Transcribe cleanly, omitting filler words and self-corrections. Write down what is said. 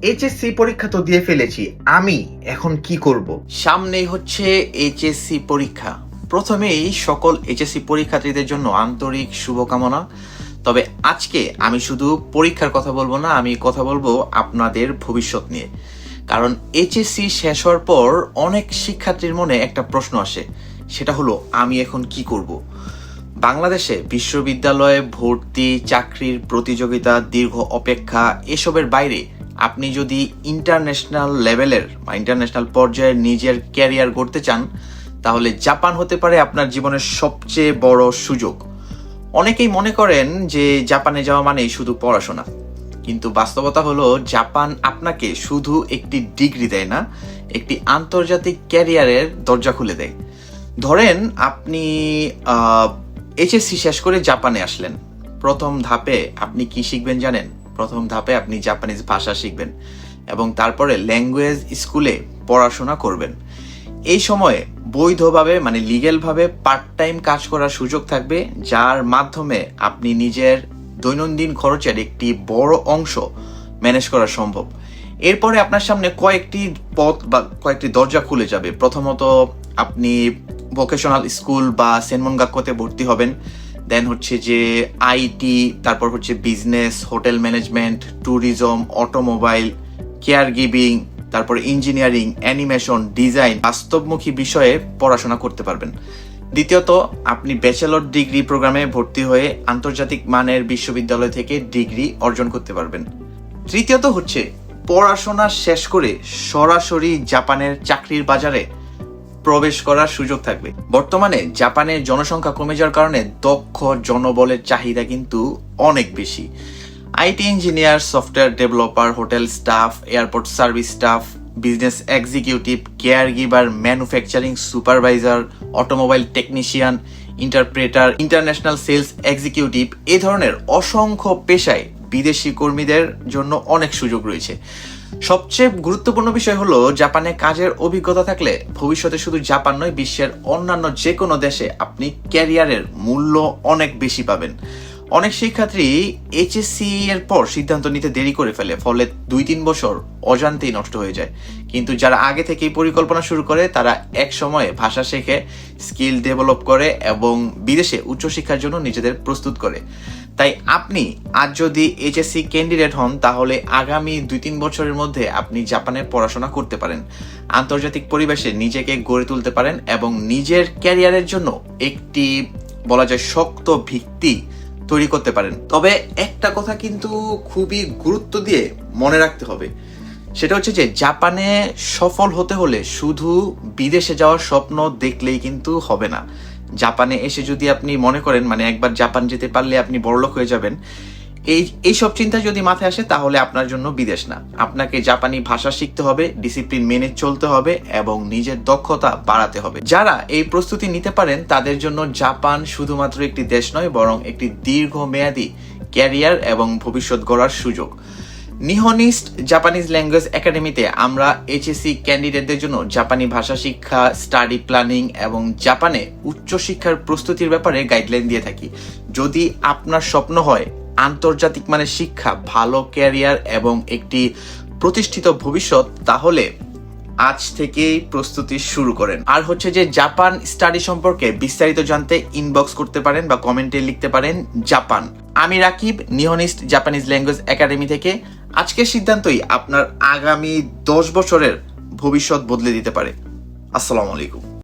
HSC পরীক্ষা তো দিয়ে ফেলেছি, আমি এখন কি করব? সামনেই হচ্ছে এইচএসসি পরীক্ষা। প্রথমেই সকল এইচএসসি পরীক্ষার্থীদের জন্য আন্তরিক শুভকামনা। তবে আজকে আমি শুধু পরীক্ষার কথা বলবো না, আমি কথা বলবো আপনাদের ভবিষ্যৎ নিয়ে। কারণ এইচএসসি শেষ হওয়ার পর অনেক শিক্ষার্থীর মনে একটা প্রশ্ন আসে, সেটা হলো আমি এখন কি করব। বাংলাদেশে বিশ্ববিদ্যালয়ে ভর্তি, চাকরির প্রতিযোগিতা, দীর্ঘ অপেক্ষা এসবের বাইরে আপনি যদি ইন্টারন্যাশনাল লেভেলের বা ইন্টারন্যাশনাল পর্যায়ে নিজের ক্যারিয়ার গড়তে চান, তাহলে জাপান হতে পারে আপনার জীবনের সবচেয়ে বড় সুযোগ। অনেকেই মনে করেন যে জাপানে যাওয়া মানেই শুধু পড়াশোনা, কিন্তু বাস্তবতা হলো জাপান আপনাকে শুধু একটি ডিগ্রি দেয় না, একটি আন্তর্জাতিক ক্যারিয়ারের দরজা খুলে দেয়। ধরেন আপনি এইচএসসি শেষ করে জাপানে আসলেন। প্রথম ধাপে আপনি কি শিখবেন জানেন? প্রথম ধাপে আপনি জাপানিজ ভাষা শিখবেন এবং তারপরে ল্যাঙ্গুয়েজ স্কুলে পড়াশোনা করবেন। এই সময়ে বৈধভাবে মানে লিগ্যালভাবে পার্ট টাইম কাজ করার সুযোগ থাকবে, যার মাধ্যমে আপনি নিজের দৈনন্দিন খরচের একটি বড় অংশ ম্যানেজ করা সম্ভব। এরপরে আপনার সামনে কয়েকটি পথ বা কয়েকটি দরজা খুলে যাবে। প্রথমত আপনি ভোকেশনাল স্কুল বা সেনমনগাক্কোতে ভর্তি হবেন। দেন হচ্ছে যে আইটি, তারপর হচ্ছে business, hotel management, tourism, automobile, care giving, তারপর ইঞ্জিনিয়ারিং, অ্যানিমেশন, ডিজাইন, বাস্তবমুখী বিষয়ে পড়াশোনা করতে পারবেন। দ্বিতীয়ত আপনি ব্যাচেলর ডিগ্রি প্রোগ্রামে ভর্তি হয়ে আন্তর্জাতিক মানের বিশ্ববিদ্যালয় থেকে ডিগ্রি অর্জন করতে পারবেন। তৃতীয়ত হচ্ছে পড়াশোনা শেষ করে সরাসরি জাপানের চাকরির বাজারে প্রবেশ করার সুযোগ থাকবে। বর্তমানে জাপানের জনসংখ্যা কমে যাওয়ার কারণে দক্ষ জনবলের চাহিদা কিন্তু অনেক বেশি। IT engineer, software developer, hotel staff, airport service staff, business executive, care giver, manufacturing supervisor, automobile technician, interpreter, international sales executive, এ ধরনের অসংখ্য পেশায় বিদেশি কর্মীদের জন্য অনেক সুযোগ রয়েছে। সবচেয়ে গুরুত্বপূর্ণ বিষয় হলো জাপানে কাজের অভিজ্ঞতা থাকলে ভবিষ্যতে শুধু জাপান নয়, বিশ্বের অন্যান্য যে কোনো দেশে আপনি ক্যারিয়ারের মূল্য অনেক বেশি পাবেন। অনেক শিক্ষার্থী এইচএসসি এর পর সিদ্ধান্ত নিতে দেরি করে ফেলে, ফলে 2-3 বছর অজান্তেই নষ্ট হয়ে যায়। কিন্তু যারা আগে থেকেই পরিকল্পনা শুরু করে, তারা এক সময়ে ভাষা শেখে, স্কিল ডেভেলপ করে এবং বিদেশে উচ্চশিক্ষার জন্য নিজেদের প্রস্তুত করে। তাই আপনি আজ যদি এইচএসসি ক্যান্ডিডেট হন, তাহলে আগামী 2-3 বছরের মধ্যে আপনি জাপানে পড়াশোনা করতে পারেন, আন্তর্জাতিক পরিবেশে নিজেকে গড়ে তুলতে পারেন এবং নিজের ক্যারিয়ারের জন্য একটি বলা যায় শক্ত ভিত্তি তৈরি করতে পারেন। তবে একটা কথা কিন্তু খুবই গুরুত্ব দিয়ে মনে রাখতে হবে, সেটা হচ্ছে যে জাপানে সফল হতে হলে শুধু বিদেশে যাওয়ার স্বপ্ন দেখলেই কিন্তু হবে না। জাপানে এসে যদি আপনি মনে করেন মানে একবার জাপান যেতে পারলে আপনি বড়লোক হয়ে যাবেন, এই সব চিন্তা যদি মাথায় আসে, তাহলে আপনার জন্য বিদেশ না। আপনাকে জাপানি ভাষা শিখতে হবে, ডিসিপ্লিন মেনে চলতে হবে এবং নিজের দক্ষতা বাড়াতে হবে। যারা এই প্রস্তুতি নিতে পারেন, তাদের জন্য জাপান শুধুমাত্র একটি দেশ নয়, বরং একটি দীর্ঘমেয়াদী ক্যারিয়ার এবং ভবিষ্যৎ গড়ার সুযোগ। নিহনিস্ট জাপানিজ ল্যাঙ্গুয়েজ একাডেমিতে আমরা এইচএসসি ক্যান্ডিডেটদের জন্য জাপানি ভাষা শিক্ষা, স্টাডি প্ল্যানিং এবং জাপানে উচ্চশিক্ষার প্রস্তুতির ব্যাপারে গাইডলাইন দিয়ে থাকি। যদি আপনার স্বপ্ন হয় আন্তর্জাতিক মানের শিক্ষা, ভালো ক্যারিয়ার এবং একটি প্রতিষ্ঠিত ভবিষ্যৎ, তাহলে আজ থেকেই প্রস্তুতি শুরু করেন। আর হচ্ছে যে জাপান স্টাডি সম্পর্কে বিস্তারিত জানতে ইনবক্স করতে পারেন বা কমেন্টে লিখতে পারেন জাপান। আমি রাকিব, নিহনিস্ট জাপানিজ ল্যাঙ্গুয়েজ একাডেমি থেকে। আজকের সিদ্ধান্তই আপনার আগামী 10 বছরের ভবিষ্যৎ বদলে দিতে পারে। আসসালামু আলাইকুম।